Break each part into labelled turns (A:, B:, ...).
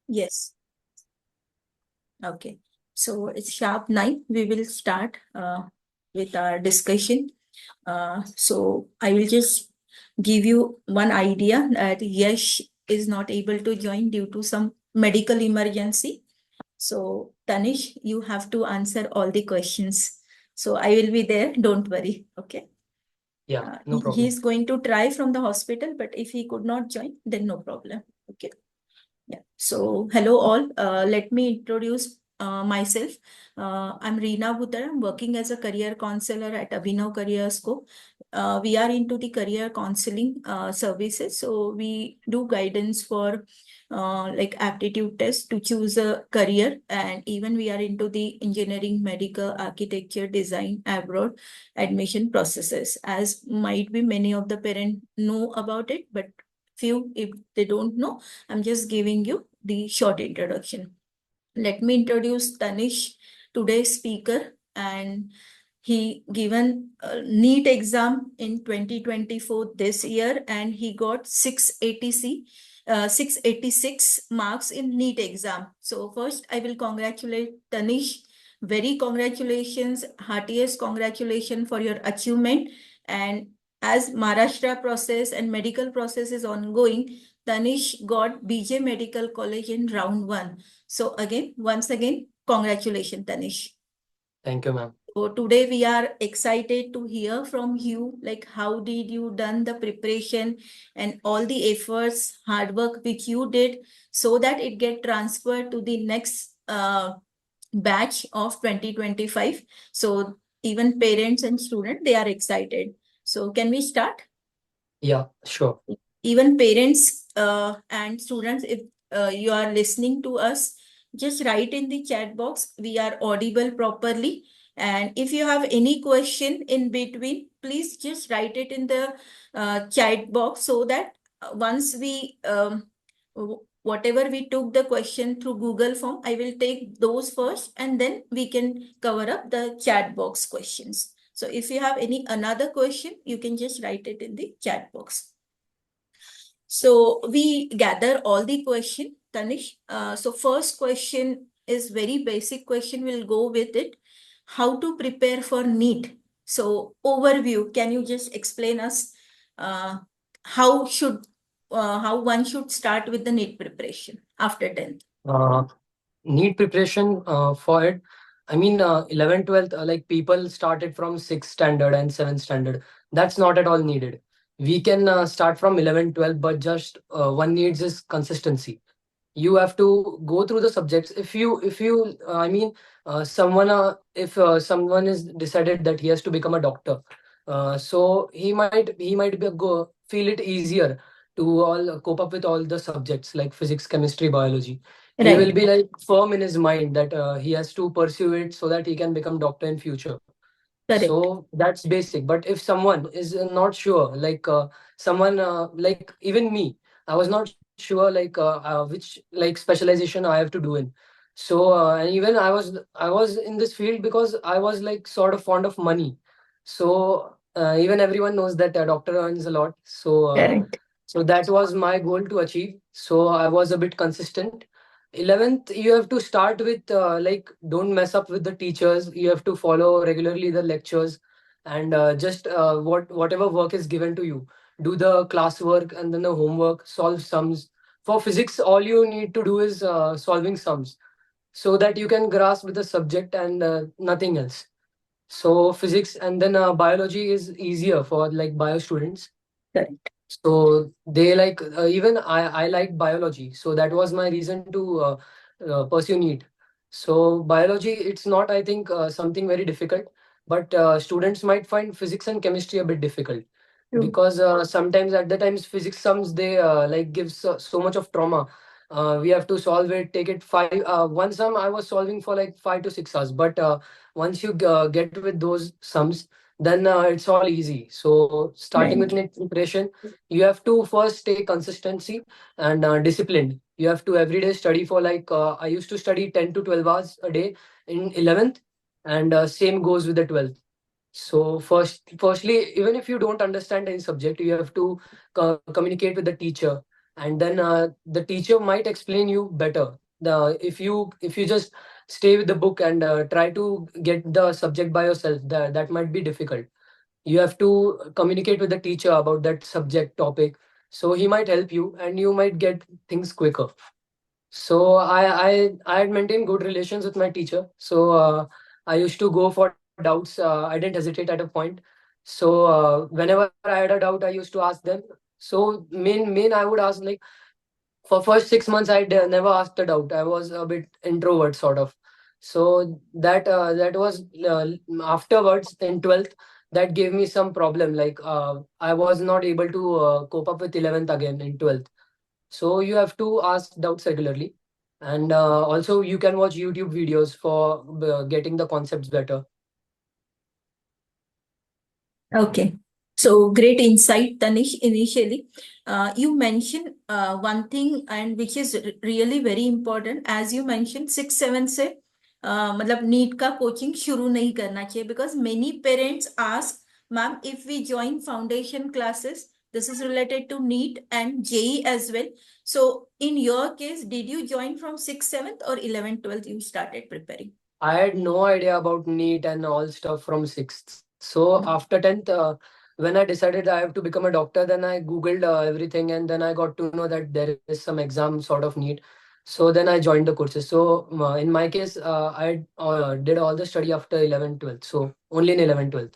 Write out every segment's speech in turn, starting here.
A: Yes. Okay. So it's sharp 9. We will start with our discussion. So I will just give you one idea that Yash is not able to join due to some medical emergency. So Tanish, you have to answer all the questions. So I will be there. Don't worry. Okay.
B: Yeah, no
A: He
B: problem.
A: is going to try from the hospital, but if he could not join, then no problem. Okay. Yeah. So, hello all. Let me introduce myself. I'm Reena Bhutada. I'm working as a career counselor at Abhinav Career Scope. We are into the career counseling services. So, we do guidance for like aptitude tests to choose a career, and even we are into the engineering, medical, architecture, design, abroad admission processes. As might be many of the parents know about it, but few if they don't know, I'm just giving you the short introduction. Let me introduce Tanish, today's speaker, and he given a NEET exam in 2024 this year, and he got 686 marks in NEET exam. So first, I will congratulate Tanish. Very congratulations, heartiest congratulations for your achievement. And as Maharashtra process and medical process is ongoing, Tanish got BJ Medical College in round 1. So again, once again, congratulations, Tanish.
B: Thank you, ma'am.
A: So today we are excited to hear from you, like how did you done the preparation and all the efforts, hard work which you did so that it get transferred to the next batch of 2025. So even parents and students, they are excited. So can we start?
B: Yeah, sure.
A: Even parents and students, if you are listening to us, just write in the chat box. We are audible properly. And if you have any question in between, please just write it in the chat box so that once we, whatever we took the question through Google form, I will take those first and then we can cover up the chat box questions. So if you have any another question, you can just write it in the chat box. So we gather all the question, Tanish. So first question is very basic question. We'll go with it. How to prepare for NEET? So overview. Can you just explain us uh, how should how one should start with the NEET preparation after 10th?
B: Uh, Need preparation for it. I mean, 11th, 12th, like people started from 6th standard and 7th standard. That's not at all needed. We can start from 11th, 12th, but just one needs is consistency. You have to go through the subjects. If you I mean, someone if someone is decided that he has to become a doctor, so he might feel it easier to all cope up with all the subjects like physics, chemistry, biology. He will
A: Right.
B: be like firm in his mind that he has to pursue it so that he can become doctor in future.
A: Correct.
B: So that's basic. But if someone is not sure, like someone like even me, I was not sure like which like specialization I have to do in. So and even I was in this field because I was like sort of fond of money. So even everyone knows that a doctor earns a lot. So
A: Correct.
B: so that was my goal to achieve. So I was a bit consistent. 11th, you have to start with like don't mess up with the teachers. You have to follow regularly the lectures and just whatever work is given to you. Do the classwork and then the homework, solve sums. For physics, all you need to do is solving sums so that you can grasp with the subject and nothing else. So physics and then biology is easier for like bio students.
A: Correct.
B: So they like even I like biology, so that was my reason to pursue NEET. So biology, it's not I think something very difficult, but students might find physics and chemistry a bit difficult
A: True.
B: because sometimes at the times physics sums they like give so much of trauma. We have to solve it, take it one sum I was solving for like 5 to 6 hours, but once you get with those sums, then it's all easy. So starting with
A: Right.
B: NEET preparation, you have to first stay consistency and disciplined. You have to every day study for like I used to study 10 to 12 hours a day in 11th, and same goes with the 12th. So firstly, even if you don't understand any subject, you have to communicate with the teacher. and then the teacher might explain you better. The if you just stay with the book and try to get the subject by yourself, that might be difficult. You have to communicate with the teacher about that subject topic, so he might help you and you might get things quicker. So I had maintained good relations with my teacher. So I used to go for doubts. I didn't hesitate at a point. So whenever I had a doubt, I used to ask them. So main I would ask, like, for first 6 months I never asked a doubt. I was a bit introvert sort of. So that was afterwards in 12th, that gave me some problem. Like I was not able to cope up with 11th again in 12th. So you have to ask doubts regularly, and also you can watch YouTube videos for getting the concepts better.
A: Okay. So great insight, Tanish, initially. You mentioned one thing and which is really very important. As you mentioned, 6, 7 से मतलब NEET का coaching शुरू नहीं करना चाहिए because many parents ask, ma'am, if we join foundation classes, this is related to NEET and JEE as well. So in your case, did you join from 6th, 7th or 11th, 12th you started preparing?
B: I had no idea about NEET and all stuff from sixth. So after 10th, when I decided I have to become a doctor, then I Googled everything, and then I got to know that there is some exam sort of NEET. So then I joined the courses. So in my case, I did all the study after 11th, 12th. So only in 11th, 12th.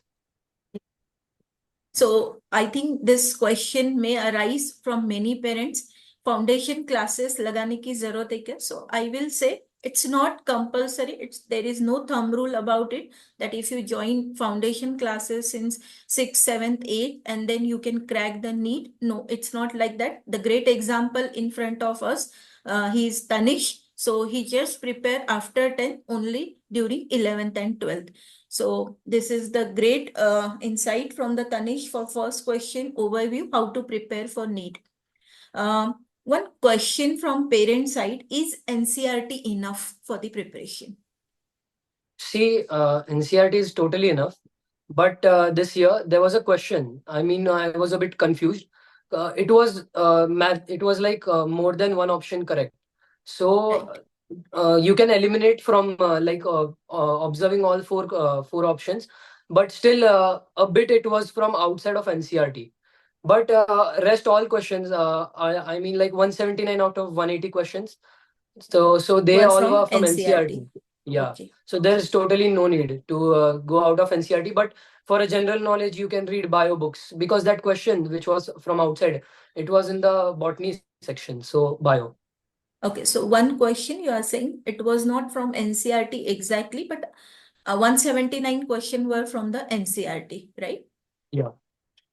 A: So I think this question may arise from many parents. Foundation classes लगाने की जरूरत है क्या? So I will say it's not compulsory. There is no thumb rule about it that if you join foundation classes since 6th, 7th, 8th, and then you can crack the NEET. No, it's not like that. The great example in front of us, he is Tanish. So he just prepared after 10 only during 11th and 12th. So this is the great insight from the Tanish for first question overview, how to prepare for NEET. One question from parent side, is NCERT enough for the preparation?
B: See, NCRT is totally enough. But this year there was a question. I mean, I was a bit confused. It was math. It was like more than one option correct. So
A: Right.
B: you can eliminate from observing all four options, but still a bit it was from outside of NCRT. But rest all questions. I mean, like 179 out of 180 questions. So they
A: Were
B: all were
A: from
B: from
A: NCERT.
B: NCRT. Yeah.
A: Okay.
B: So there's totally no need to go out of NCRT. But for a general knowledge, you can read bio books, because that question, which was from outside, it was in the botany section. So bio.
A: Okay. So one question you are saying it was not from NCERT exactly, but 179 question were from the NCERT, right?
B: Yeah.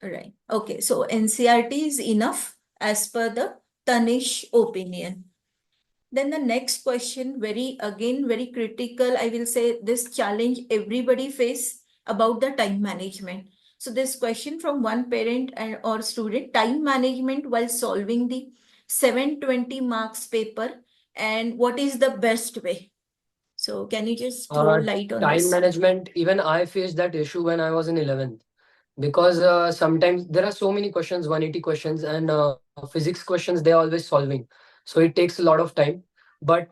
A: Right. Okay. So NCERT is enough as per the Tanish opinion. Then the next question, very critical. I will say this challenge everybody face about the time management. So this question from one parent and or student, time management while solving the 720 marks paper, and what is the best way? So can you just throw
B: Uh,
A: light on
B: Time
A: this?
B: management, even I faced that issue when I was in 11th, because sometimes there are so many questions, 180 questions, and physics questions, they're always solving. So it takes a lot of time. But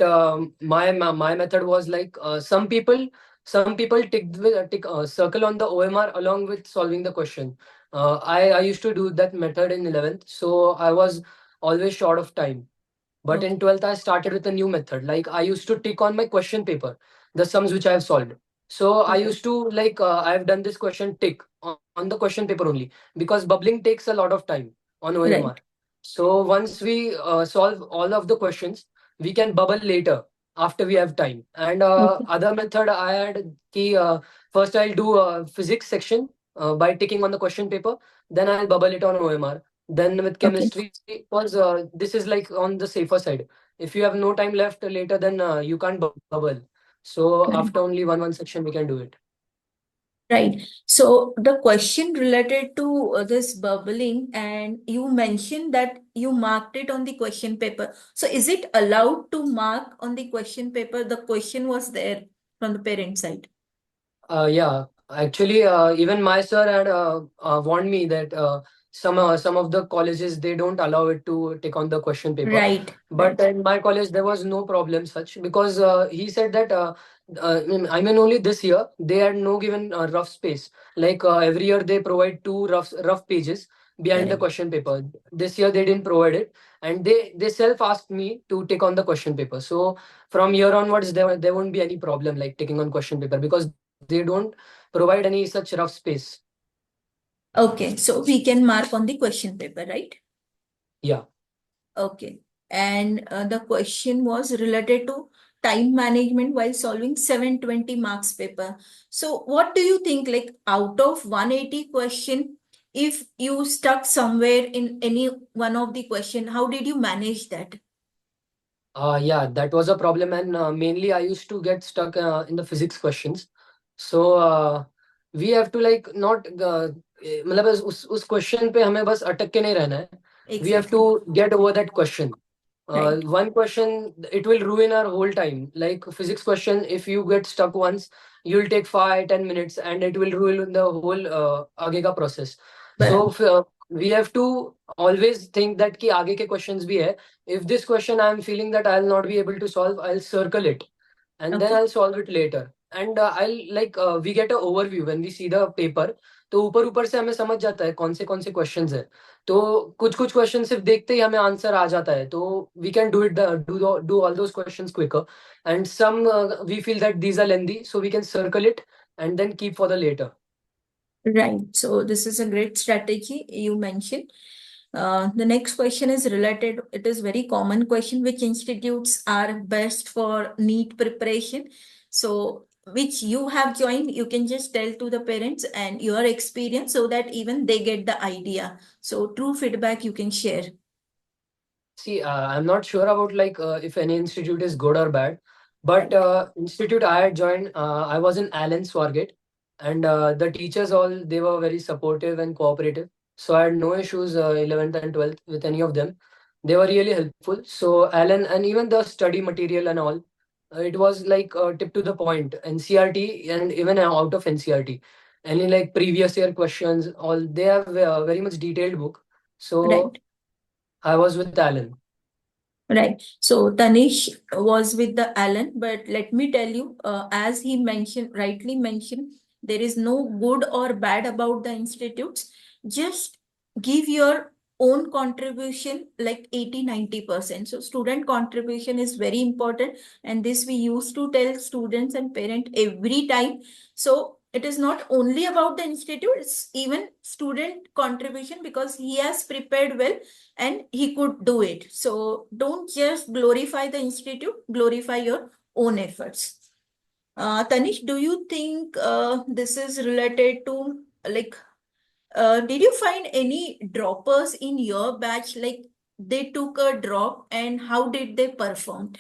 B: my method was like, some people tick circle on the OMR along with solving the question. I used to do that method in 11th, so I was always short of time. But in
A: Okay.
B: 12th, I started with a new method. Like I used to tick on my question paper, the sums which I have solved. So I
A: Okay.
B: used to like, I've done this question tick on the question paper only, because bubbling takes a lot of time on OMR.
A: Right.
B: So once we solve all of the questions, we can bubble later after we have time. And
A: Okay.
B: other method I had key, first I'll do physics section by ticking on the question paper, then I'll bubble it on OMR. Then with
A: Okay.
B: chemistry, because this is like on the safer side. If you have no time left later, then you can't bubble. So after
A: Right.
B: only one section, we can do it.
A: Right. So the question related to this bubbling, and you mentioned that you marked it on the question paper. So is it allowed to mark on the question paper? The question was there from the parent side.
B: Yeah, actually, even my sir had warned me that some of the colleges, they don't allow it to take on the question paper.
A: Right,
B: But
A: right,
B: in my college there was no problem such, because he said that I mean only this year they had no given rough space. Like every year they provide two rough pages behind the
A: correct.
B: question paper. This year they didn't provide it, and they self asked me to take on the question paper. So from here onwards there won't be any problem like taking on question paper, because they don't provide any such rough space.
A: Okay, so we can mark on the question paper, right?
B: Yeah.
A: Okay. And the question was related to time management while solving 720 marks paper. So what do you think, like out of 180 question, if you stuck somewhere in any one of the question, how did you manage that?
B: Yeah, that was a problem, and mainly I used to get stuck in the physics questions. So we have to like not मतलब बस उस question पे हमें बस अटक के नहीं रहना है. We have to
A: Exactly.
B: get over that question.
A: Right.
B: One question, it will ruin our whole time. Like physics question, if you get stuck once, you'll take 5-10 minutes, and it will ruin the whole आगे का process. So
A: Barabar.
B: we have to always think that कि आगे के questions भी है. If this question I am feeling that I'll not be able to solve, I'll circle it and then
A: Okay.
B: I'll solve it later. And I'll like we get a overview when we see the paper. तो ऊपर ऊपर से हमें समझ जाता है कौन से क्वेश्चंस है. तो कुछ कुछ क्वेश्चन सिर्फ देखते ही हमें आंसर आ जाता है. तो we can do all those questions quicker. And some we feel that these are lengthy, so we can circle it and then keep for the later.
A: Right. So this is a great strategy you mentioned. The next question is related. It is very common question. Which institutes are best for NEET preparation? So which you have joined, you can just tell to the parents and your experience so that even they get the idea. So true feedback you can share.
B: See, I'm not sure about like if any institute is good or bad, but
A: Right.
B: institute I had joined, I was in Allen Swargate, and the teachers all, they were very supportive and cooperative. So I had no issues 11th and 12th with any of them. They were really helpful. So Allen, and even the study material and all, it was like tip to the point. NCRT and even out of NCRT, any like previous year questions, all they have very much detailed book. So
A: Right.
B: I was with Allen.
A: Right. So Tanish was with the Alan, but let me tell you, as he mentioned, rightly mentioned, there is no good or bad about the institutes. Just give your own contribution like 80-90%. So student contribution is very important. And this we used to tell students and parents every time. So it is not only about the institute, it's even student contribution because he has prepared well and he could do it. So don't just glorify the institute, glorify your own efforts. Tanish, do you think this is related to like, did you find any droppers in your batch? Like they took a drop and how did they perform?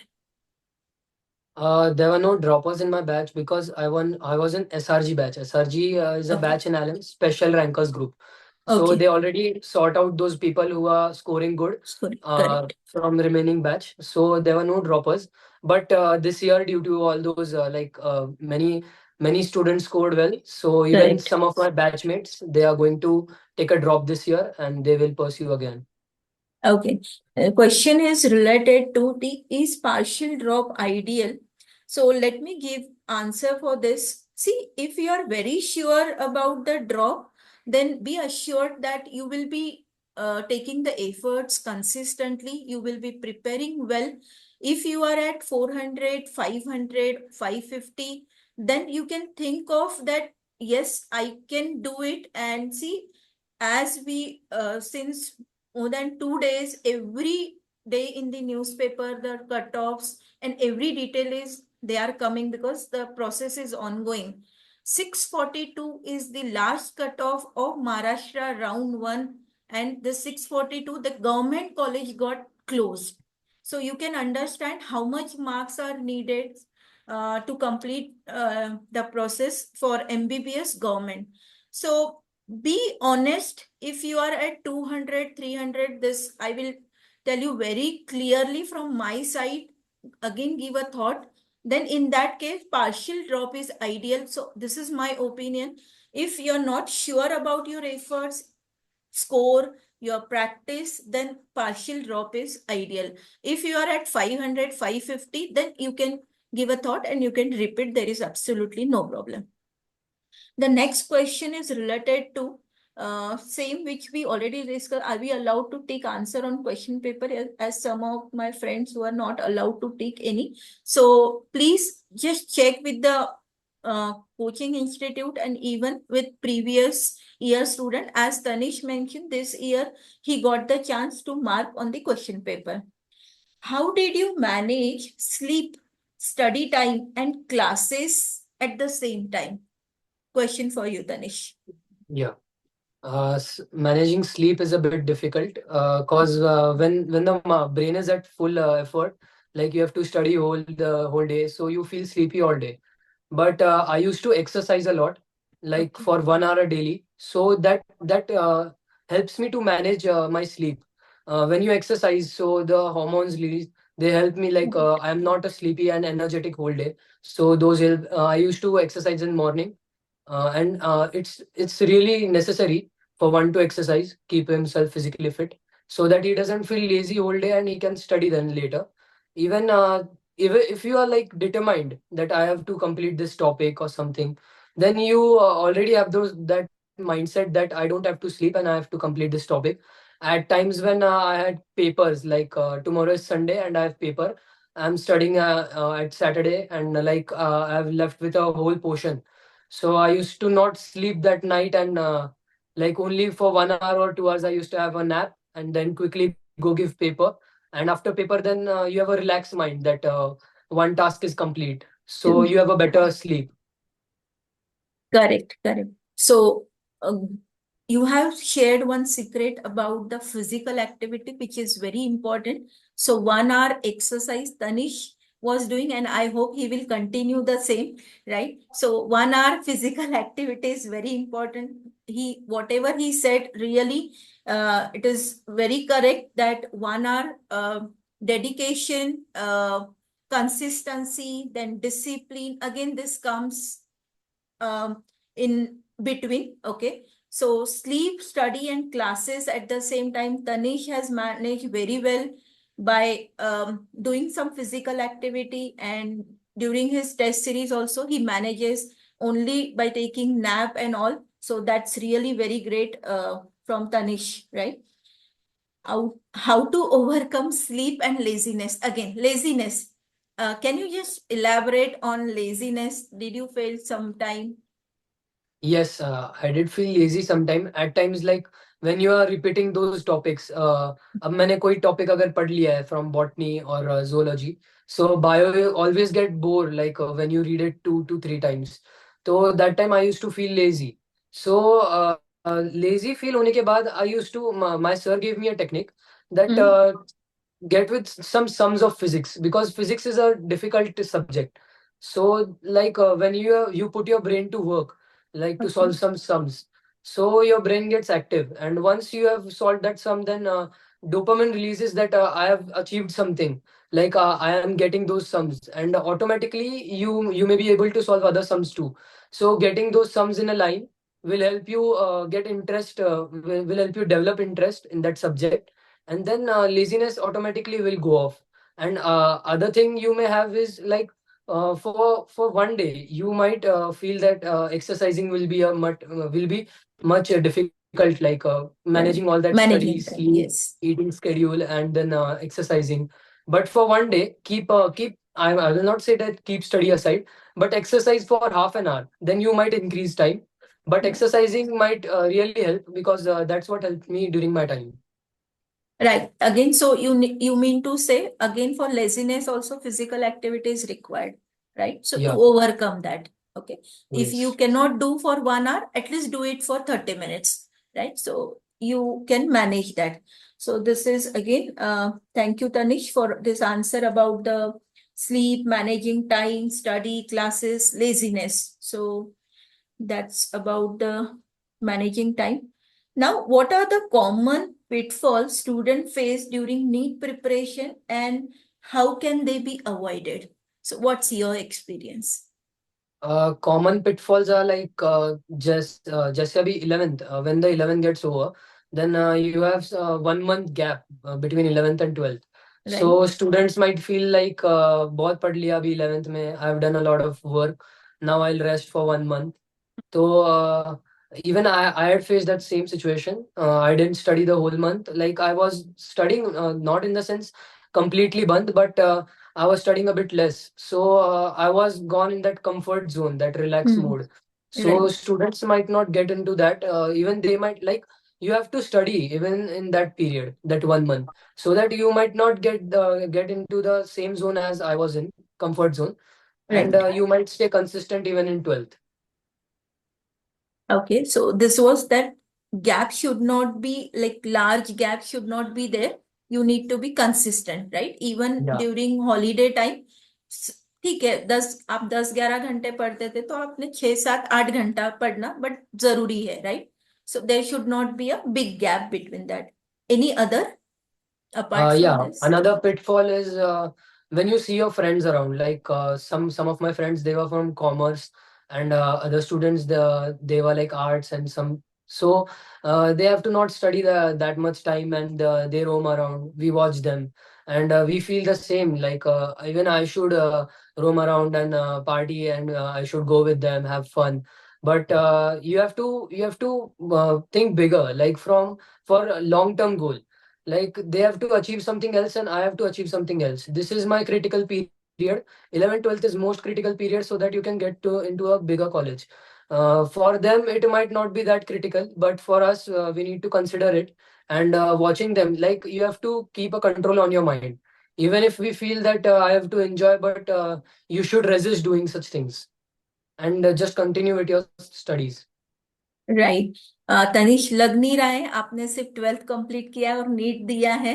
B: There were no droppers in my batch because I was in SRG batch. SRG is a
A: Okay,
B: batch in Allen, Special Rankers Group. So
A: okay,
B: they already sort out those people who are scoring good
A: sorry, correct.
B: from the remaining batch. So there were no droppers. But this year, due to all those many students scored well, so even
A: Correct.
B: some of my batchmates, they are going to take a drop this year and they will pursue again.
A: Okay. Question is related to the is partial drop ideal? So let me give answer for this. See, if you are very sure about the drop, then be assured that you will be taking the efforts consistently. You will be preparing well. If you are at 400, 500, 550, then you can think of that, yes, I can do it. And see, as we, since more than 2 days, every day in the newspaper, the cutoffs and every detail is they are coming because the process is ongoing. 642 is the last cutoff of Maharashtra round one, and the 642, the government college got closed. So you can understand how much marks are needed to complete the process for MBBS government. So be honest. If you are at 200, 300, this I will tell you very clearly from my side. Again, give a thought. Then in that case, partial drop is ideal. So this is my opinion. If you're not sure about your efforts, score, your practice, then partial drop is ideal. If you are at 500, 550, then you can give a thought and you can repeat. There is absolutely no problem. The next question is related to same which we already discussed. Are we allowed to take answer on question paper, as some of my friends who are not allowed to take any? So please just check with the coaching institute and even with previous year student. As Tanish mentioned, this year he got the chance to mark on the question paper. How did you manage sleep, study time, and classes at the same time? Question for you, Tanish.
B: Yeah. Managing sleep is a bit difficult cause when the brain is at full effort, like you have to study the whole day, so you feel sleepy all day. But I used to exercise a lot, like
A: Okay.
B: for 1 hour daily, so that helps me to manage my sleep. When you exercise, so the hormones release, they help me, like I am not a sleepy and energetic whole day, so those help. I used to exercise in morning, and it's really necessary for one to exercise, keep himself physically fit, so that he doesn't feel lazy whole day and he can study then later. Even even if you are like determined that I have to complete this topic or something, then you already have those that mindset that I don't have to sleep and I have to complete this topic. At times when I had papers, like tomorrow is Sunday and I have paper, I'm studying at Saturday, and I've left with a whole portion, so I used to not sleep that night, and like only for 1 hour or 2 hours, I used to have a nap and then quickly go give paper. And after paper, then you have a relaxed mind that one task is complete. So you have a better sleep.
A: Correct, correct. So, you have shared one secret about the physical activity, which is very important. So, 1 hour exercise Tanish was doing, and I hope he will continue the same, right? So, 1 hour physical activity is very important. Whatever he said, really, it is very correct that 1 hour dedication, consistency, then discipline. Again, this comes in between. Okay. So sleep, study, and classes at the same time. Tanish has managed very well by doing some physical activity, and during his test series also he manages only by taking nap and all. So that's really very great from Tanish, right? How to overcome sleep and laziness. Again, laziness. Can you just elaborate on laziness? Did you fail sometime?
B: Yes, I did feel lazy sometime. At times, like when you are repeating those topics, अब मैंने कोई topic अगर पढ़ लिया है from botany or zoology, so bio you always get bored, like when you read it 2 to 3 times. So that time I used to feel lazy. So lazy feel होने के बाद I used to my sir gave me a technique that
A: Hmm.
B: get with some sums of physics, because physics is a difficult subject. So like when you put your brain to work, like to
A: Okay.
B: solve some sums, so your brain gets active, and once you have solved that sum, then dopamine releases that I have achieved something, like I am getting those sums, and automatically you may be able to solve other sums too. So getting those sums in a line will help you get interest, will help you develop interest in that subject, and then laziness automatically will go off. And other thing you may have is like for 1 day you might feel that exercising will be much difficult, like managing all
A: Right.
B: that study,
A: Managing
B: sleep,
A: time. Yes.
B: eating schedule, and then exercising. But for 1 day, keep I will not say that keep study aside, but exercise for half an hour, then you might increase time. But
A: Yeah.
B: exercising might really help, because that's what helped me during my time.
A: Right. Again, so you mean to say again for laziness also physical activity is required, right? So to
B: Yeah.
A: overcome that, okay. If you
B: Yes.
A: cannot do for 1 hour, at least do it for 30 minutes, right? So you can manage that. So this is again, thank you, Tanish, for this answer about the sleep, managing time, study, classes, laziness. So that's about the managing time. Now, what are the common pitfalls students face during NEET preparation and how can they be avoided? So, what's your experience?
B: Common pitfalls are like just अभी 11th, when the 11th gets over, then you have 1 month gap between 11th and 12th.
A: Right.
B: So students might feel like बहुत पढ़ लिया अभी 11th में, I've done a lot of work, now I'll rest for 1 month. So even I had faced that same situation. I didn't study the whole month. Like I was studying, not in the sense completely band, but I was studying a bit less. So I was gone in that comfort zone, that relaxed
A: Hmm.
B: mode. So
A: Right.
B: students might not get into that. Even they might like, you have to study even in that period, that 1 month, so that you might not get into the same zone as I was in, comfort zone, and
A: Right.
B: you might stay consistent even in 12th.
A: Okay, so this was that gap should not be like large gap should not be there. You need to be consistent, right? Even
B: Yeah.
A: during holiday time. ठीक है, 10 आप 10-11 घंटे पढ़ते थे तो आपने 6-7-8 घंटा पढ़ना बट जरूरी है, right? So there should not be a big gap between that. Any other apart from
B: Yeah,
A: this?
B: another pitfall is when you see your friends around. Like some of my friends, they were from commerce, and other students, they were like arts and some. So they have to not study that much time, and they roam around. We watch them, and we feel the same. Like even I should roam around and party, and I should go with them, have fun. But you have to think bigger, like from for a long term goal, like they have to achieve something else and I have to achieve something else. This is my critical period. 11 12th is most critical period, so that you can get to into a bigger college. For them it might not be that critical, but for us we need to consider it. And watching them, like you have to keep a control on your mind. Even if we feel that I have to enjoy, but you should resist doing such things, and just continue with your studies.
A: Right. Tanish, लग नहीं रहा है आपने सिर्फ 12th complete किया है और NEET दिया है.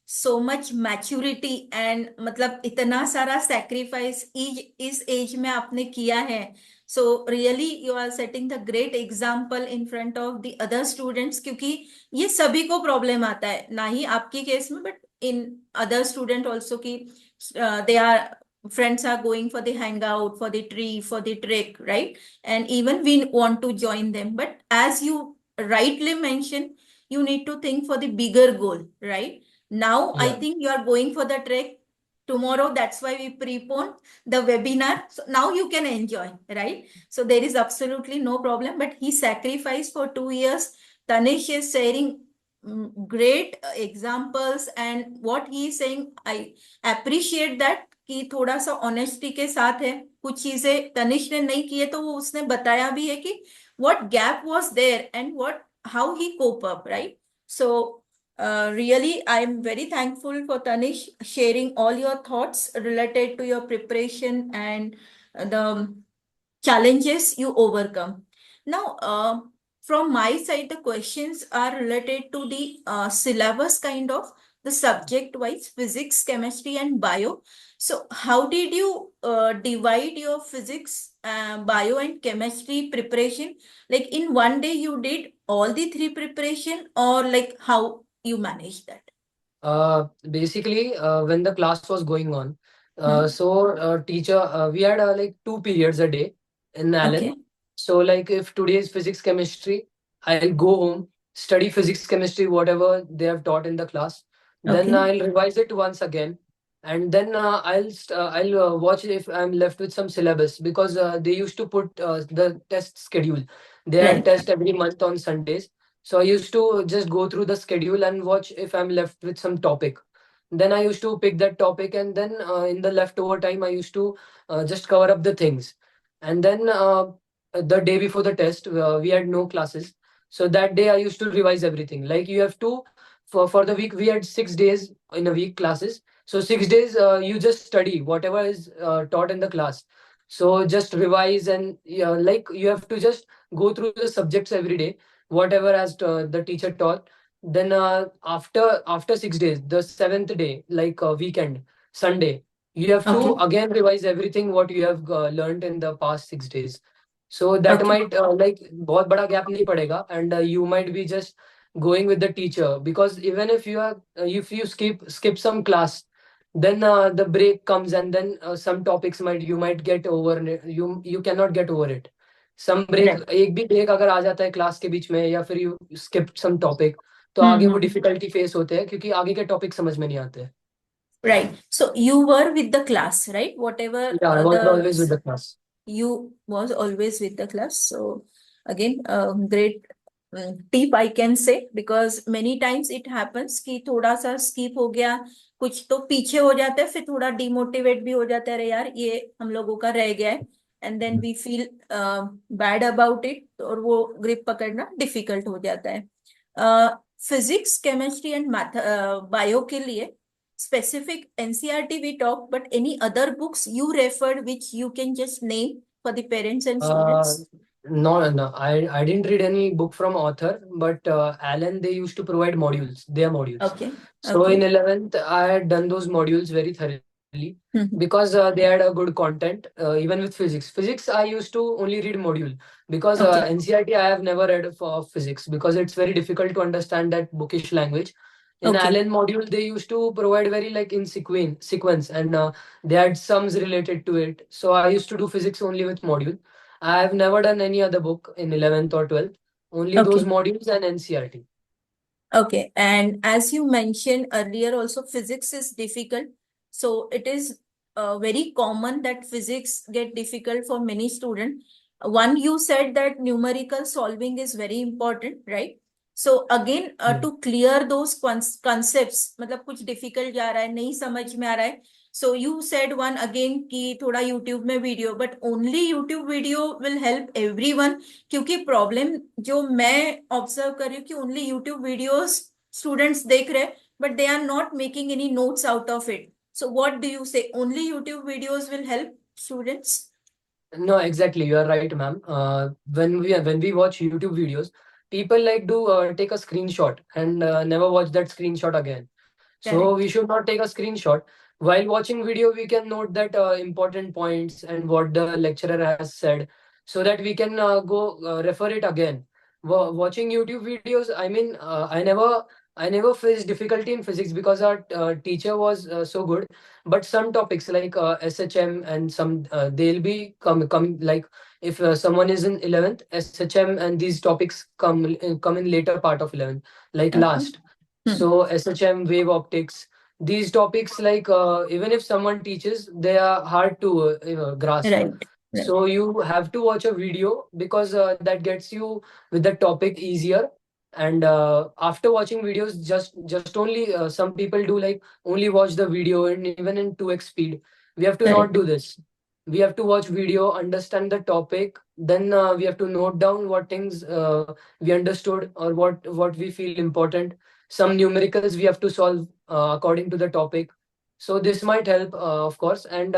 A: सो मच मैच्योरिटी एंड मतलब इतना सारा सेक्रीफाइस इस एज में आपने किया है. So really you are setting the great example in front of the other students, क्योंकि ये सभी को प्रॉब्लम आता है, ना ही आपकी केस में but in other student also की they are friends are going for the hangout, for the tree, for the trek, right? And even we want to join them, but as you rightly mentioned, you need to think for the bigger goal, right? Now I
B: Yeah.
A: think you are going for the trek tomorrow, that's why we preponed the webinar, so now you can enjoy, right? So there is absolutely no problem, but he sacrificed for 2 years. Tanish is sharing great examples, and what he is saying, I appreciate that कि थोड़ा सा honesty के साथ है. कुछ चीजें तनिष ने नहीं की है तो वो उसने बताया भी है कि what gap was there and what how he cope up, right? So really I am very thankful for Tanish sharing all your thoughts related to your preparation and the challenges you overcome. Now, from my side, the questions are related to the syllabus kind of the subject wise physics, chemistry, and bio. So, how did you divide your physics, bio, and chemistry preparation? Like in one day, you did all the three preparation, or like how you managed that?
B: Basically, when the class was going on,
A: Hmm?
B: so teacher, we had like 2 periods a day in
A: Okay,
B: Allen. So like if today is physics chemistry, I'll go home, study physics chemistry, whatever they have taught in the class. Then
A: okay,
B: I'll revise it once again, and then I'll watch if I'm left with some syllabus, because they used to put the test schedule. They had
A: right,
B: test every month on Sundays. So I used to just go through the schedule and watch if I'm left with some topic. Then I used to pick that topic, and then in the leftover time, I used to just cover up the things. And then the day before the test, we had no classes. So that day, I used to revise everything. Like you have to, for the week, we had 6 days in a week classes. So 6 days, you just study whatever is taught in the class. So just revise, and like you have to just go through the subjects every day, whatever as the teacher taught. Then after 6 days, the seventh day, like weekend, Sunday, you have to
A: okay,
B: again revise everything what you have learned in the past 6 days. So that
A: okay,
B: might like बहुत बड़ा gap नहीं पड़ेगा, and you might be just going with the teacher, because even if you are if you skip some class, then the break comes, and then some topics might you might get over you cannot get over it. Some break,
A: right,
B: एक भी break अगर आ जाता है class के बीच में, या फिर you skip some topic, तो आगे वो
A: Mm-hmm.
B: डिफिकल्टी फेस होते हैं क्योंकि आगे के टॉपिक समझ में नहीं आते हैं.
A: Right. So you were with the class, right? Whatever
B: Yeah, I was
A: the
B: always with the class.
A: you was always with the class. So again, great tip I can say, because many times it happens कि थोड़ा सा skip हो गया, कुछ तो पीछे हो जाता है, फिर थोड़ा डिमोटिवेट भी हो जाता है, अरे यार ये हम लोगों का रह गया है, and then we feel bad about it, और वो ग्रिप पकड़ना डिफिकल्ट हो जाता है. Physics, chemistry and math, bio के लिए specific NCERT we talk, but any other books you referred which you can just name for the parents and
B: Uh,
A: students?
B: no, I didn't read any book from author, but Alan, they used to provide modules, their modules.
A: Okay.
B: So in
A: Okay.
B: 11th, I had done those modules very thoroughly
A: Mhm.
B: because they had a good content, even with physics. Physics, I used to only read module because
A: Okay.
B: NCERT I have never read for physics because it's very difficult to understand that bookish language. In
A: Okay.
B: Allen module, they used to provide very like in sequence, and they had sums related to it. So I used to do physics only with module. I have never done any other book in 11th or 12th, only those
A: Okay.
B: modules and NCERT.
A: Okay. And as you mentioned earlier, also physics is difficult. So it is very common that physics get difficult for many students. One, you said that numerical solving is very important, right? So again,
B: Yeah.
A: to clear those concepts, मतलब कुछ difficult जा रहा है, नहीं समझ में आ रहा है. So you said one again कि थोड़ा YouTube में video, but only YouTube video will help everyone. क्योंकि प्रॉब्लम जो मैं ऑब्जर्व कर रही हूँ कि ओनली यूट्यूब वीडियोस स्टूडेंट्स देख रहे हैं, but they are not making any notes out of it. So what do you say, only YouTube videos will help students?
B: No, exactly. You are right, ma'am. When we watch YouTube videos, people like do take a screenshot and never watch that screenshot again. So we
A: correct.
B: should not take a screenshot. While watching video, we can note that important points and what the lecturer has said, so that we can go refer it again. Watching YouTube videos, I mean, I never faced difficulty in physics because our teacher was so good. But some topics like SHM and some they'll be come like if someone is in 11th, SHM and these topics come in later part of 11th, like
A: okay.
B: last. So SHM, wave optics, these topics like even if someone teaches, they are hard to grasp.
A: Right. Right.
B: So you have to watch a video because that gets you with the topic easier. And after watching videos, just only some people do like only watch the video and even in 2x speed. We have to not
A: correct.
B: do this. We have to watch video, understand the topic, then we have to note down what things we understood or what we feel important. Some numericals we have to solve according to the topic. So this might help, of course. And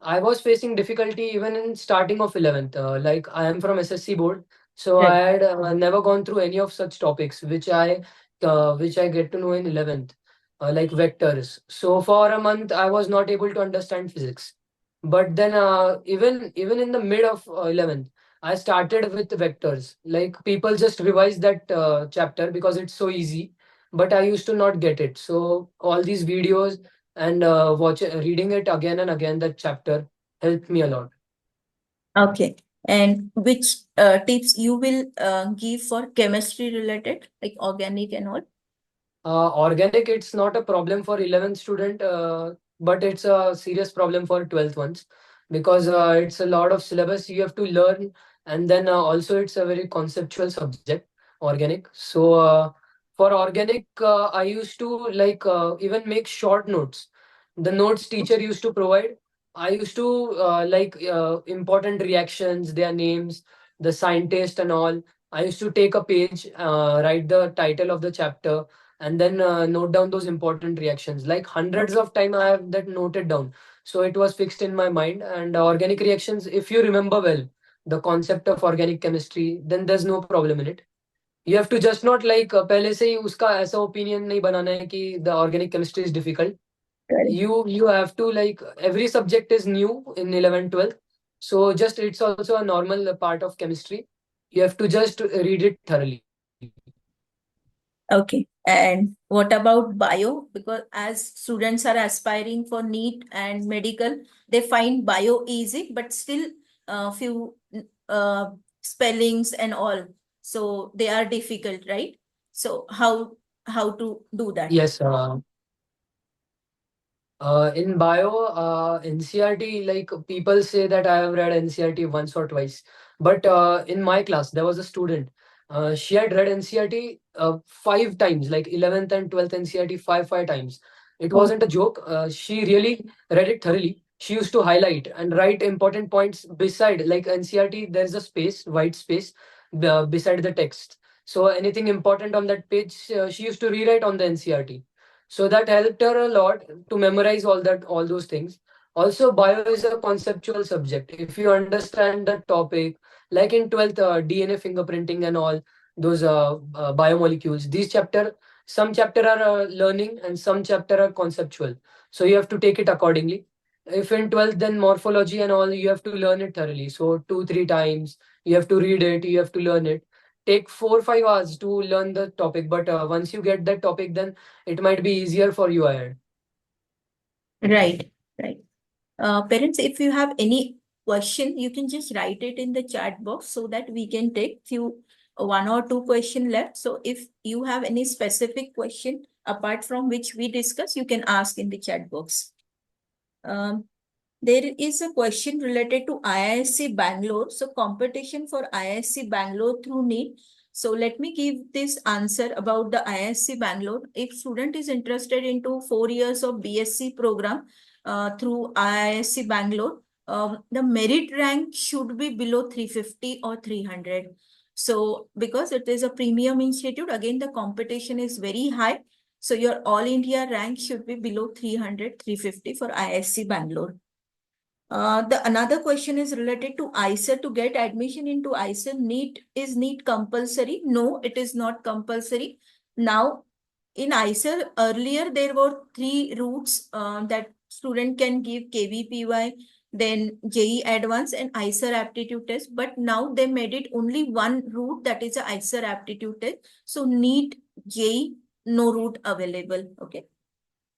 B: I was facing difficulty even in starting of 11th. Like I am from SSC board, so I
A: right.
B: had never gone through any of such topics, which I get to know in 11th, like vectors. So for a month, I was not able to understand physics. But then, even in the mid of 11th, I started with vectors. Like people just revise that chapter because it's so easy, but I used to not get it. So all these videos and reading it again and again, that chapter helped me a lot.
A: Okay. And which tips you will give for chemistry related, like organic and all?
B: Organic, it's not a problem for 11th student, but it's a serious problem for 12th ones because it's a lot of syllabus you have to learn, and then also it's a very conceptual subject, organic. So for organic, I used to like even make short notes. The notes teacher used to provide. I used to like important reactions, their names, the scientist and all. I used to take a page, write the title of the chapter, and then note down those important reactions. Like hundreds
A: Okay.
B: of time I have that noted down, so it was fixed in my mind. And organic reactions, if you remember well the concept of organic chemistry, then there's no problem in it. You have to just not like पहले से ही उसका ऐसा opinion नहीं बनाना है कि the organic chemistry is difficult.
A: Correct.
B: You have to like every subject is new in 11 12, so just it's also a normal part of chemistry. You have to just read it thoroughly.
A: Okay. And what about bio? Because as students are aspiring for NEET and medical, they find bio easy, but still few uh, spellings and all. So they are difficult, right? So how to do that?
B: Yes. In bio, NCRT, like people say that I have read NCRT once or twice. But in my class, there was a student. She had read NCRT 5 times, like 11th and 12th NCRT five times. It
A: Oh,
B: wasn't a joke. She really read it thoroughly. She used to highlight and write important points beside, like NCRT, there's a space, white space, beside the text. So anything important on that page, she used to rewrite on the NCRT. So that helped her a lot to memorize all those things. Also, bio is a conceptual subject. If you understand the topic, like in 12th, DNA fingerprinting and all those biomolecules, some chapter are learning and some chapter are conceptual. So you have to take it accordingly. If in 12th, then morphology and all, you have to learn it thoroughly. So 2 3 times you have to read it, you have to learn it. Take 4 5 hours to learn the topic, but once you get that topic, then it might be easier for you ahead.
A: right, right. Parents, if you have any question, you can just write it in the chat box so that we can take few one or two question left. So if you have any specific question apart from which we discuss, you can ask in the chat box. Um, there is a question related to IISc Bangalore. So competition for IISc Bangalore through NEET. So let me give this answer about the IISc Bangalore. If student is interested into 4 years of BSc program through IISc Bangalore, the merit rank should be below 350 or 300. So because it is a premium institute, again, the competition is very high. So your all India rank should be below 300, 350 for IISc Bangalore. The another question is related to ICER. To get admission into ICER, NEET compulsory? No, it is not compulsory. Now, in ICER, earlier there were 3 routes that student can give: KVPY, then JEE Advanced and ICER aptitude test. But now they made it only one route, that is a ICER aptitude test. So NEET, JEE, no route available. Okay.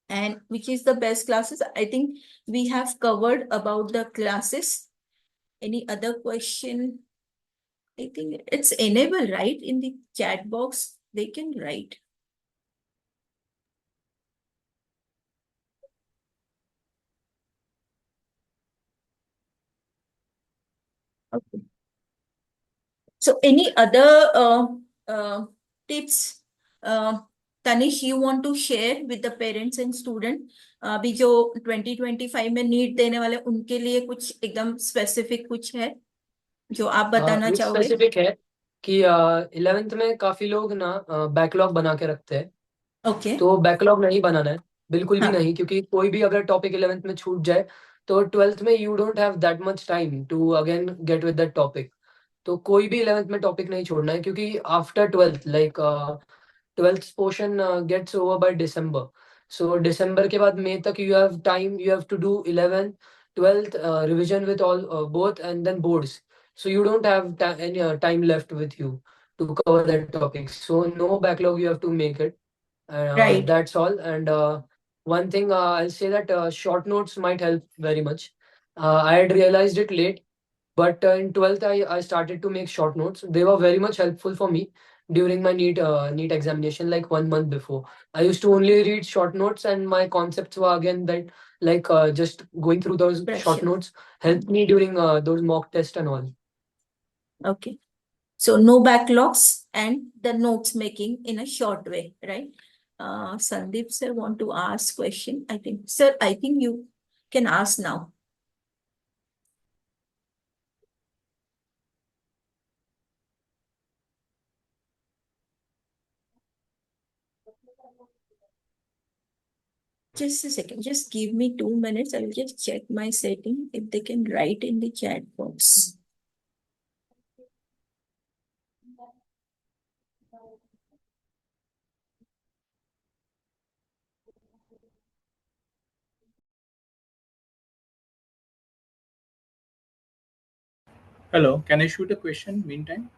A: And which is the best classes? I think we have covered about the classes. Any other question? I think it's enable, right? In the chat box, they can write. Okay. So any other uh, tips, uh, Tanish, you want to share with the parents and student? अभी जो 2025 में NEET देने वाले उनके लिए कुछ एकदम specific कुछ है जो आप बताना
B: एक
A: चाहोगे?
B: स्पेसिफिक है कि 11th में काफी लोग ना बैकलॉग बना के रखते हैं।
A: ओके।
B: तो बैकलॉग नहीं बनाना है, बिल्कुल भी
A: हाँ,
B: नहीं, क्योंकि कोई भी अगर टॉपिक 11th में छूट जाए तो 12th में you don't have that much time to again get with that topic. तो कोई भी 11th में टॉपिक नहीं छोड़ना है, क्योंकि after 12th, like 12th portion gets over by December. So दिसंबर के बाद मई तक you have time, you have to do 11th 12th revision with all both and then boards. So you don't have any time left with you to cover that topic. So no backlog, you have to make it.
A: right.
B: That's all. And one thing I'll say that short notes might help very much. I had realized it late, but in 12th, I started to make short notes. They were very much helpful for me during my NEET examination, like 1 month before. I used to only read short notes, and my concepts were again that, like just going through those short
A: Pressure.
B: notes helped me during those mock tests and all.
A: Okay. So no backlogs and the notes making in a short way, right? Sandeep sir want to ask question. I think, sir, I think you can ask now. Just a second. Just give me 2 minutes. I will just check my setting if they can write in the chat box.
C: Hello, can I shoot a question meantime?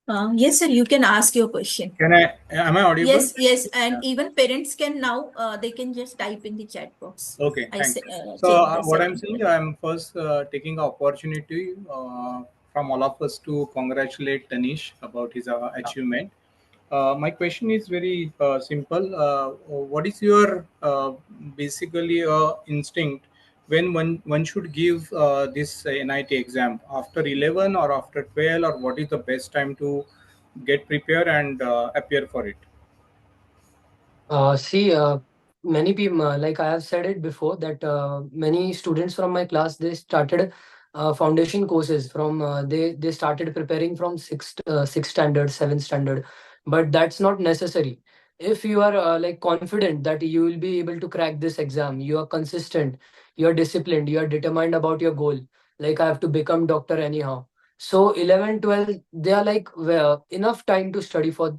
A: Yes, sir, you can ask your question.
C: Am I audible?
A: Yes, and
C: Yeah.
A: even parents can now, they can just type in the chat box.
C: Okay,
A: I
C: thanks. So
A: change the
C: what I'm
A: setting for
C: saying,
A: them.
C: I'm first taking the opportunity from all of us to congratulate Tanish about his achievement. My question is very simple. What is your basically instinct when one should give this NIT exam, after 11 or after 12, or what is the best time to get prepared and appear for it?
B: See, many people, like I have said it before, that many students from my class, they started foundation courses from they started preparing from sixth standard, seventh standard, but that's not necessary. If you are like confident that you will be able to crack this exam, you are consistent, you are disciplined, you are determined about your goal. Like I have to become doctor anyhow. So 11, 12, they are like well, enough time to study for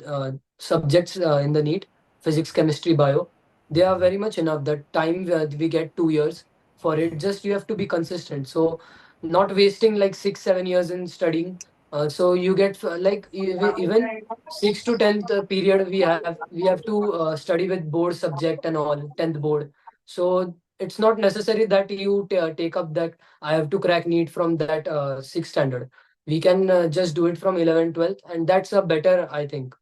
B: subjects in the NEET, physics, chemistry, bio. They are very much enough. That time we get 2 years for it. Just you have to be consistent. So not wasting like 6, 7 years in studying. So you get like even 6 to 10th period we have to study with board subject and all 10th board. So it's not necessary that you take up that I have to crack NEET from that sixth standard. We can just do it from 11, 12th, and that's a better, I think.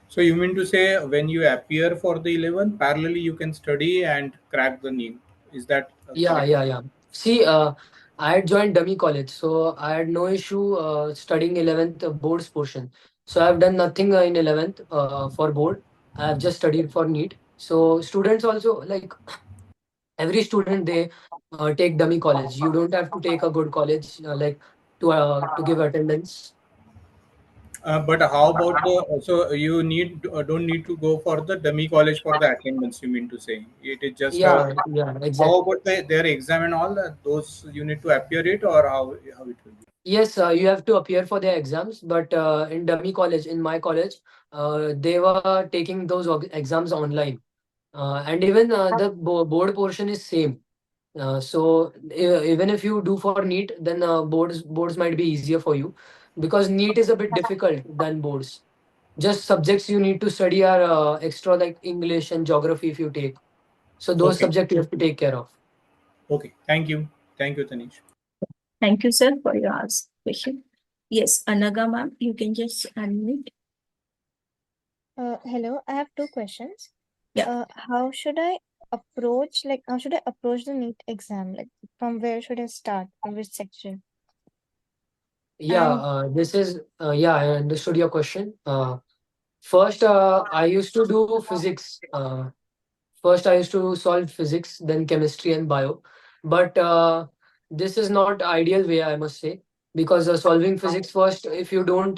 C: So you mean to say when you appear for the 11, parallelly you can study and crack the NEET. Is that
B: Yeah,
C: correct?
B: yeah, yeah. See, I had joined dummy college, so I had no issue studying 11th boards portion. So I've done nothing in 11th for board. I have just studied for NEET. So students also, like every student, they take dummy college. You don't have to take a good college like to give attendance.
C: But how about the, so you need don't need to go for the dummy college for the attendance, you mean to say? It is just
B: Yeah, yeah,
C: how
B: exactly.
C: about their exam and all that? Those you need to appear it, or how it will be?
B: Yes, you have to appear for their exams, but in dummy college, in my college, they were taking those exams online. And even the board portion is same. So even if you do for NEET, then boards might be easier for you because NEET is a bit difficult than boards. Just subjects you need to study are extra like English and geography if you take. So those
C: Okay,
B: subjects you have to take care of.
C: okay. Thank you, Tanish.
A: Thank you, sir, for your question. Yes, Anaga ma'am, you can just unmute.
D: Hello, I have two questions.
A: Yeah.
D: How should I approach the NEET exam? Like, from where should I start? From which section?
B: Yeah,
D: And
B: yeah, I understood your question. First, I used to do physics. First, I used to solve physics, then chemistry and bio. But this is not ideal way, I must say, because solving physics first, if you don't,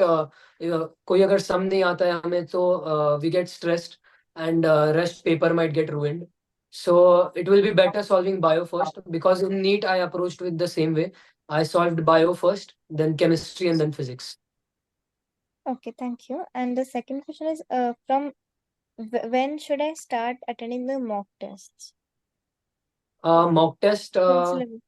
B: कोई अगर sum नहीं आता है हमें तो we get stressed and rest paper might get ruined. So it will be better solving bio first because in NEET I approached with the same way. I solved bio first, then chemistry and then physics.
D: okay, thank you. And the second question is, when should I start attending the mock tests?
B: Mock test.
D: From syllabus.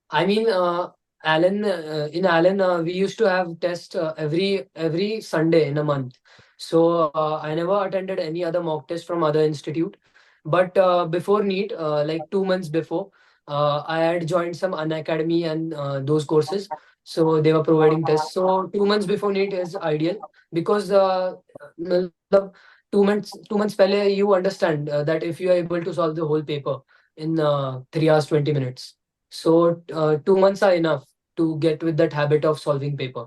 B: I mean, in Allen, we used to have tests every Sunday in a month. So I never attended any other mock test from other institute. But before NEET, like 2 months before, I had joined some Unacademy and those courses. So they were providing tests. So 2 months before NEET is ideal because मतलब 2 months पहले you understand that if you are able to solve the whole paper in 3 hours 20 minutes. So 2 months are enough to get with that habit of solving paper.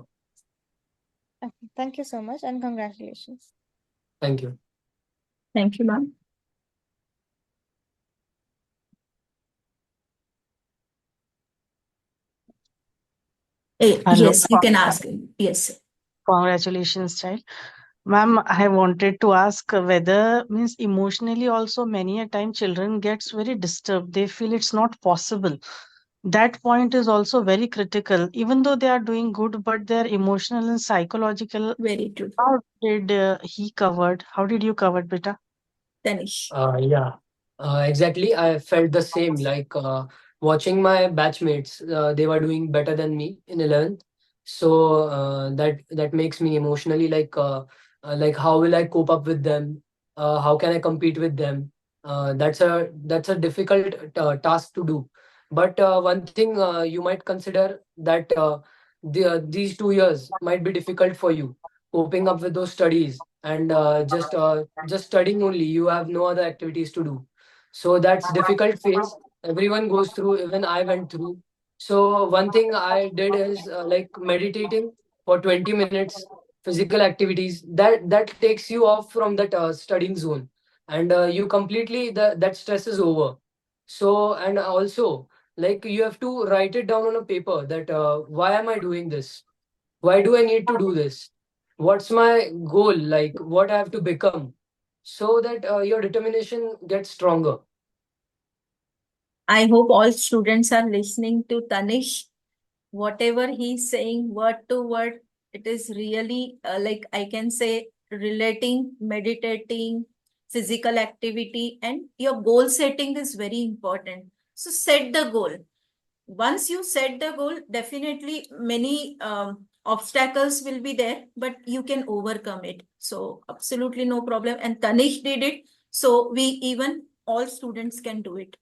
D: Okay, thank you so much and congratulations.
B: Thank you.
A: Thank you, ma'am.
E: Hello.
A: Yes, you can ask. Yes.
E: Congratulations, child. Ma'am, I wanted to ask whether means emotionally also many a time children gets very disturbed. They feel it's not possible. That point is also very critical. Even though they are doing good, but their emotional and psychological.
A: Very true.
E: How did he covered? How did you cover, beta?
A: Tanish.
B: Yeah, exactly. I felt the same. Like watching my batchmates, they were doing better than me in 11th. So that makes me emotionally like how will I cope up with them? How can I compete with them? That's a difficult task to do. But one thing you might consider that these 2 years might be difficult for you, coping up with those studies and just studying only. You have no other activities to do. So that's difficult phase. Everyone goes through. Even I went through. So one thing I did is like meditating for 20 minutes, physical activities. That takes you off from that studying zone, and you completely that stress is over. So and also like you have to write it down on a paper that why am I doing this? Why do I need to do this? What's my goal? Like what I have to become, so that your determination gets stronger.
A: I hope all students are listening to Tanish. Whatever he's saying, word to word, it is really like I can say relating, meditating, physical activity, and your goal setting is very important. So set the goal. Once you set the goal, definitely many obstacles will be there, but you can overcome it. So absolutely no problem. And Tanish did it. So we even all students can do it.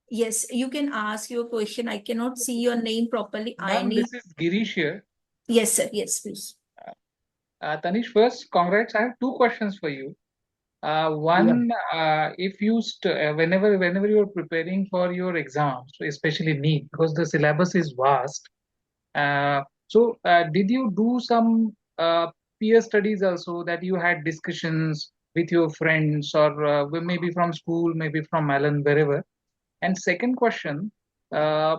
A: Yes, you can ask your question. I cannot see your name properly. I
F: Ma'am,
A: need.
F: this is Girish here.
A: Yes, sir. Yes, please.
F: Tanish, first, congrats. I have two questions for you.
B: Yeah.
F: One, if you whenever you are preparing for your exams, especially NEET, because the syllabus is vast. Did you do some peer studies also, that you had discussions with your friends, or maybe from school, maybe from Alan, wherever? And second question, uh,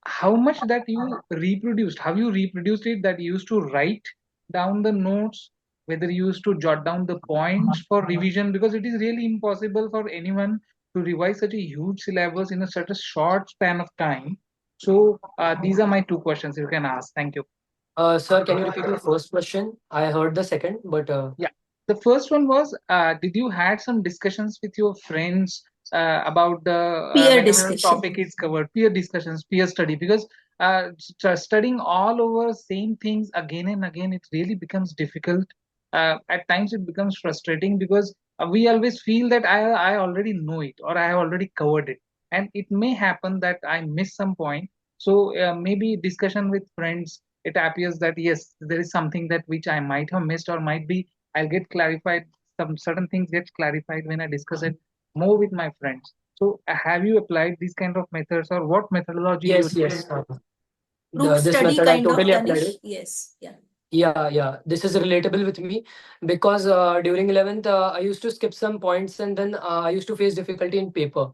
F: how much that you reproduced, have you reproduced it, that you used to write down the notes, whether you used to jot down the points for revision, because it is really impossible for anyone to revise such a huge syllabus in such a short span of time. So these are my two questions you can ask. Thank you.
B: Sir, can you repeat your first question? I heard the second, but
F: Yeah. The first one was, did you had some discussions with your friends about the
A: Peer
F: whenever a
A: discussion.
F: topic is covered, peer discussions, peer study, because studying all over same things again and again, it really becomes difficult. At times, it becomes frustrating because we always feel that I already know it, or I have already covered it, and it may happen that I miss some point. So maybe discussion with friends, it appears that yes, there is something that which I might have missed, or might be I'll get clarified. Some certain things get clarified when I discuss it more with my friends. So have you applied these kind of methods, or what methodology you
B: yes,
F: use?
B: yes.
A: Group
B: This
A: study
B: method I
A: kind of,
B: totally applied
A: Tanish.
B: it.
A: Yes. Yeah.
B: Yeah, yeah. This is relatable with me because during 11th, I used to skip some points and then I used to face difficulty in paper.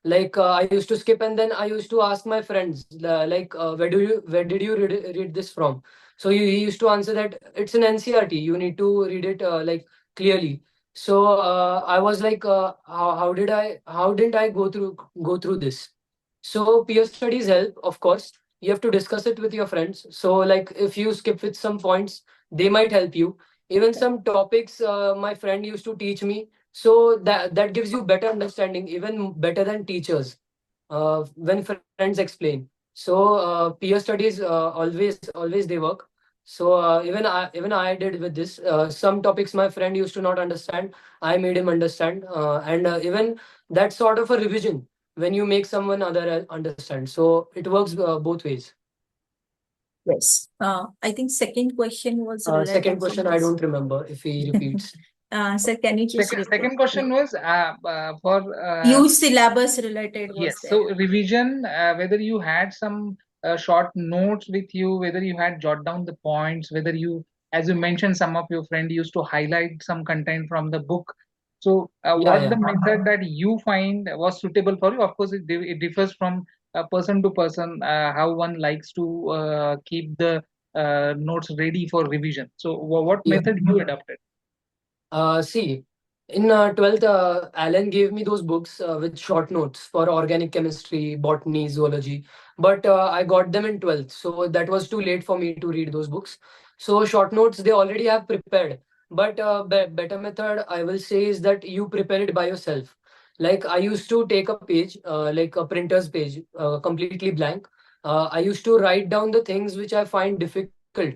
B: Like I used to skip and then I used to ask my friends, where did you read this from? So he used to answer that it's an NCERT. You need to read it like clearly. So I was like, how didn't I go through this? So peer studies help, of course. You have to discuss it with your friends. So like if you skip with some points, they might help you. Even some topics my friend used to teach me, so that gives you better understanding, even better than teachers when friends explain. So peer studies always they work. So even I did with this. Some topics my friend used to not understand, I made him understand, and even that sort of a revision when you make someone other understand. So it works both ways.
A: Yes. I think second question was
B: Second
A: related to
B: question, I
A: this.
B: don't remember if he repeats.
A: Sir, can you just repeat?
F: Second
A: Yeah.
F: question was for
A: Huge syllabus related was
F: yes.
A: there.
F: So revision, whether you had some short notes with you, whether you had jot down the points, whether you, as you mentioned, some of your friend used to highlight some content from the book. So
B: Yeah,
F: what
B: yeah.
F: the method that you find was suitable for you? Of course, it differs from person to person, how one likes to keep the notes ready for revision. So what
B: Yeah.
F: method you adopted?
B: See, in 12th, Alan gave me those books with short notes for organic chemistry, botany, zoology. But I got them in 12th, so that was too late for me to read those books. So short notes they already have prepared. But better method I will say is that you prepare it by yourself. Like I used to take a page, like a printer's page, completely blank. I used to write down the things which I find difficult.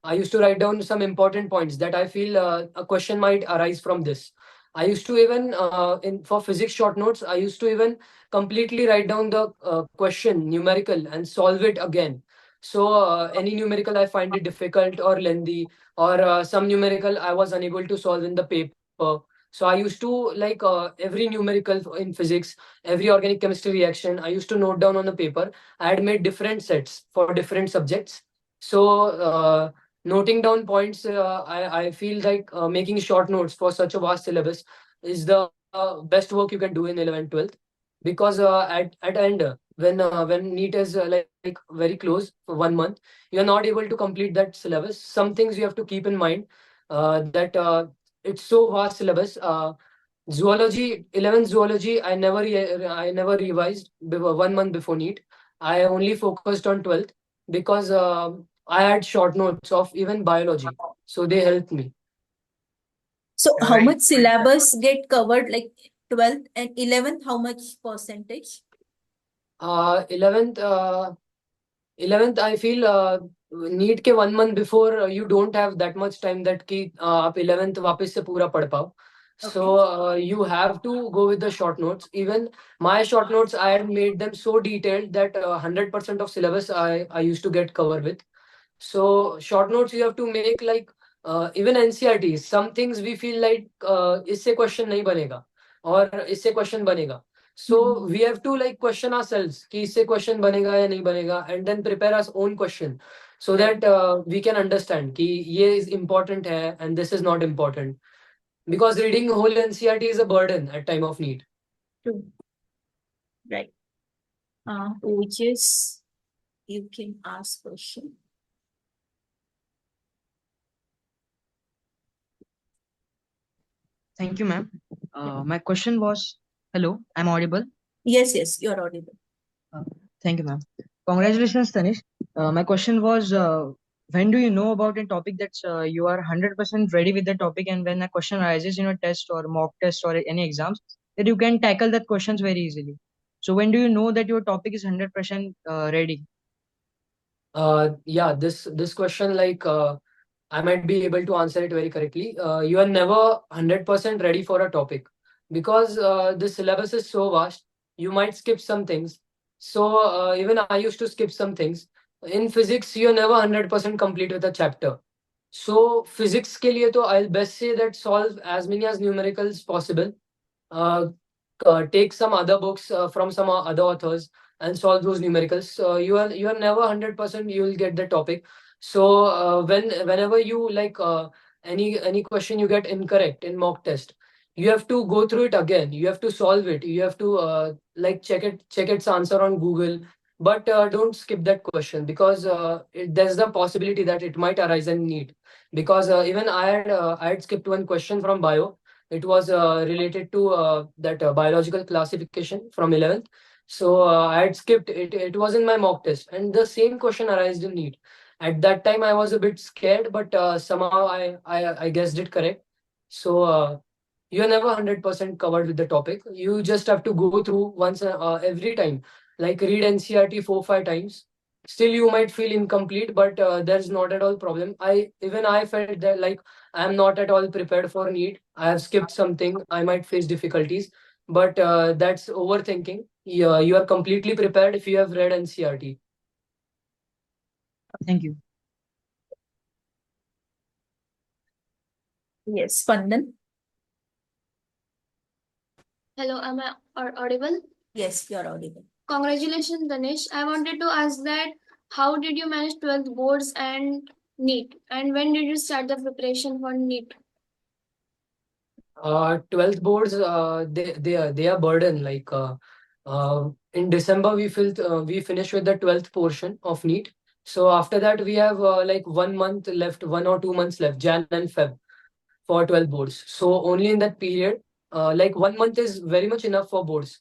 B: I used to write down some important points that I feel a question might arise from this. I used to even in for physics short notes, I used to even completely write down the question numerical and solve it again. So any numerical I find it difficult or lengthy, or some numerical I was unable to solve in the paper. So I used to like every numerical in physics, every organic chemistry reaction, I used to note down on the paper. I had made different sets for different subjects. So noting down points, I feel like making short notes for such a vast syllabus is the best work you can do in 11th, 12th. Because at end, when NEET is like very close for 1 month, you're not able to complete that syllabus. Some things you have to keep in mind, that it's so vast syllabus. Zoology, 11th zoology, I never revised 1 month before NEET. I only focused on 12th because I had short notes of even biology, so they helped me.
A: So how
F: Right.
A: much syllabus get covered, like 12th and 11th, how much percentage?
B: 11th, 11th, I feel NEET के 1 month before you don't have that much time that कि आप 11th वापस से पूरा पढ़ पाओ. So you have to go with the short notes. Even my short notes, I had made them so detailed that 100% of syllabus I used to get covered with. So short notes you have to make like even NCERT. Some things we feel like इससे question नहीं बनेगा और इससे question बनेगा. So we have to like question ourselves कि इससे question बनेगा या नहीं बनेगा, and then prepare our own question so that we can understand कि ये is important है and this is not important. Because reading whole NCERT is a burden at time of need.
A: True. Right. Which is, you can ask question.
G: Thank you, ma'am. My question was, hello, I'm audible.
A: Yes, you're audible.
G: Thank you, ma'am. Congratulations, Tanish. My question was, when do you know about a topic that you are 100% ready with the topic, and when a question arises in a test or mock test or any exams, that you can tackle that questions very easily. So when do you know that your topic is 100% ready?
B: Yeah, this question, like I might be able to answer it very correctly. You are never 100% ready for a topic because the syllabus is so vast. You might skip some things. So even I used to skip some things. In physics, you're never 100% complete with a chapter. So physics के लिए तो I'll best say that solve as many as numericals possible. Uh, take some other books from some other authors and solve those numericals. You are never 100% you will get the topic. So whenever you like any question you get incorrect in mock test, you have to go through it again. You have to solve it. You have to like check its answer on Google. But don't skip that question because there's the possibility that it might arise in need. Because even I had skipped one question from bio. It was related to that biological classification from 11th. So I had skipped it. It was in my mock test, and the same question arose in NEET. At that time, I was a bit scared, but somehow I guessed it correct. So you're never 100% covered with the topic. You just have to go through once every time, like read NCERT 4 5 times. Still, you might feel incomplete, but there's not at all problem. I felt that like I'm not at all prepared for NEET. I have skipped something. I might face difficulties, but that's overthinking. You are completely prepared if you have read NCERT.
G: Thank you.
A: Yes, Spandan.
H: Hello, am I audible?
A: Yes, you're audible.
H: Congratulations, Danish. I wanted to ask that how did you manage 12th boards and NEET? And when did you start the preparation for NEET?
B: 12th boards, they are burden. Like in December, we finish with the 12th portion of NEET. So after that, we have like 1 month left, 1 or 2 months left, Jan and Feb for 12 boards. So only in that period, like 1 month is very much enough for boards.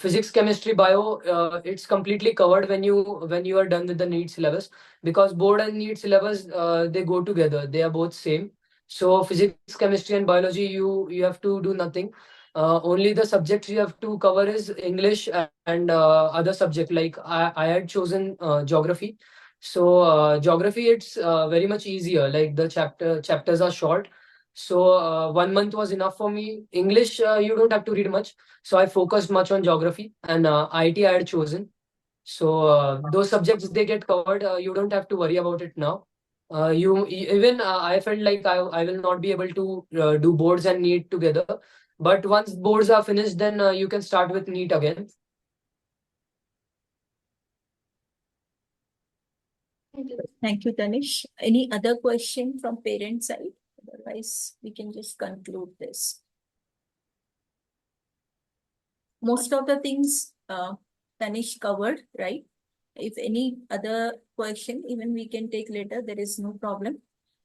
B: Physics, chemistry, bio, it's completely covered when you are done with the NEET syllabus, because board and NEET syllabus they go together. They are both same. So physics, chemistry, and biology, you have to do nothing. only the subjects you have to cover is English and other subject. Like I had chosen geography. So geography, it's very much easier. Like the chapters are short. So 1 month was enough for me. English, you don't have to read much. So I focused much on geography, and IT I had chosen. So those subjects, they get covered. You don't have to worry about it now. Even I felt like I will not be able to do boards and NEET together. But once boards are finished, then you can start with NEET again.
A: Thank you, Tanish. Any other question from parent side? Otherwise, we can just conclude this. Most of the things Tanish covered, right? If any other question, even we can take later, there is no problem.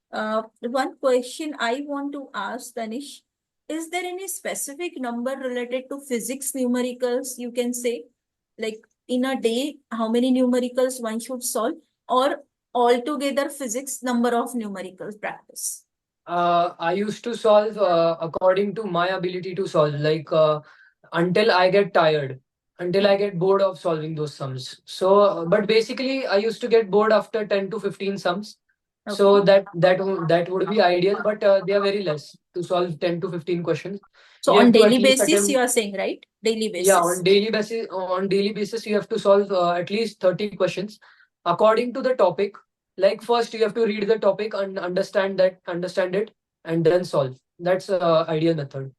A: One question I want to ask, Tanish, is there any specific number related to physics numericals you can say? Like in a day, how many numericals one should solve, or altogether physics number of numericals practice?
B: I used to solve according to my ability to solve, like until I get tired, until I get bored of solving those sums. So, but basically, I used to get bored after 10 to 15 sums. So
A: Okay.
B: that would be ideal, but they are very less to solve 10 to 15 questions.
A: So
B: You
A: on
B: have to at
A: daily
B: least
A: basis, you
B: attempt.
A: are saying, right? Daily
B: Yeah,
A: basis.
B: on daily basis, you have to solve at least 30 questions according to the topic. Like first, you have to read the topic and understand it, and then solve. That's ideal method.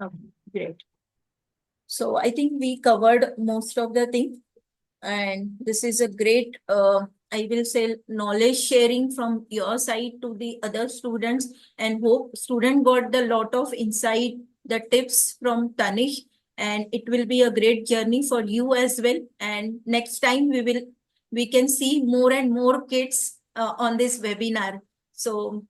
A: Okay, great. So I think we covered most of the thing, and this is a great, I will say, knowledge sharing from your side to the other students, and hope student got the lot of insight, the tips from Tanish, and it will be a great journey for you as well. And next time we can see more and more kids on this webinar. So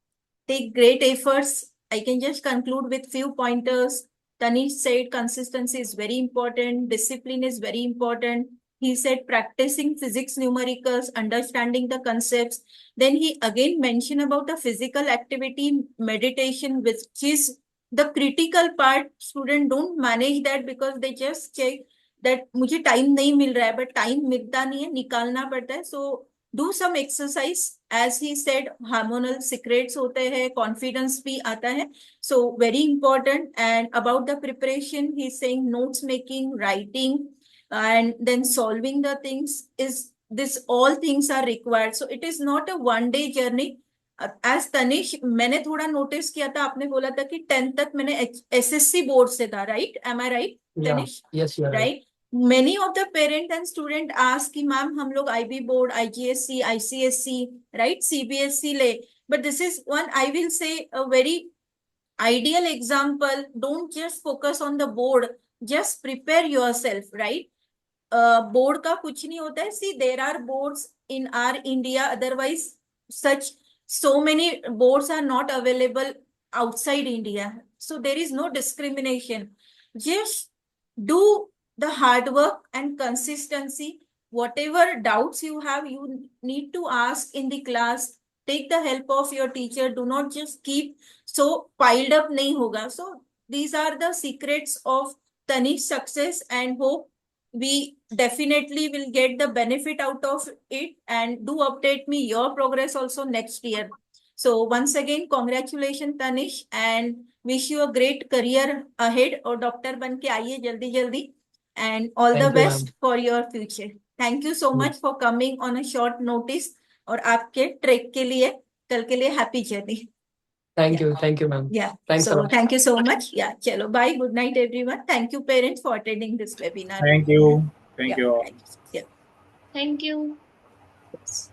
A: take great efforts. I can just conclude with few pointers. Tanish said consistency is very important, discipline is very important. He said practicing physics numericals, understanding the concepts. Then he again mentioned about the physical activity, meditation, which is the critical part. Students don't manage that because they just check that मुझे time नहीं मिल रहा है, but time मिलता नहीं है, निकालना पड़ता है. So do some exercise. As he said, hormonal secrets होते हैं, confidence भी आता है. So very important. And about the preparation, he's saying notes making, writing, and then solving the things is this, all things are required. So it is not a one day journey. As Tanish, मैंने थोड़ा notice किया था, आपने बोला था कि 10th तक मैंने SSC board से था, right? Am I right, Tanish?
B: Yeah. Yes, you are right.
A: Right? Many of the parent and student ask कि मैम हम लोग IB board, IGSC, ICSC, right, CBSC ले. But this is one, I will say, a very ideal example. Don't just focus on the board, just prepare yourself, right? Board का कुछ नहीं होता है. See, there are boards in our India, otherwise such so many boards are not available outside India. So there is no discrimination. Just do the hard work and consistency. Whatever doubts you have, you need to ask in the class. Take the help of your teacher. Do not just keep so piled up. Nahi hoga. So these are the secrets of Tanish's success, and hope we definitely will get the benefit out of it. And do update me your progress also next year. So once again, congratulations, Tanish, and wish you a great career ahead. और doctor बन के आइए जल्दी जल्दी, and all the
B: Thank you,
A: best
B: ma'am.
A: for your future. Thank you so much for coming on a short notice. और आपके track के लिए, कल के लिए happy journey.
B: Thank you, ma'am.
A: Yeah.
B: Thanks a
A: So
B: lot.
A: thank you so much. Yeah. Chalo. Bye. Good night, everyone. Thank you, parents, for attending this webinar.
C: Thank you. Thank
A: Yeah.
C: you all.
A: Thank you. Yeah.
H: Thank you.
A: Yes.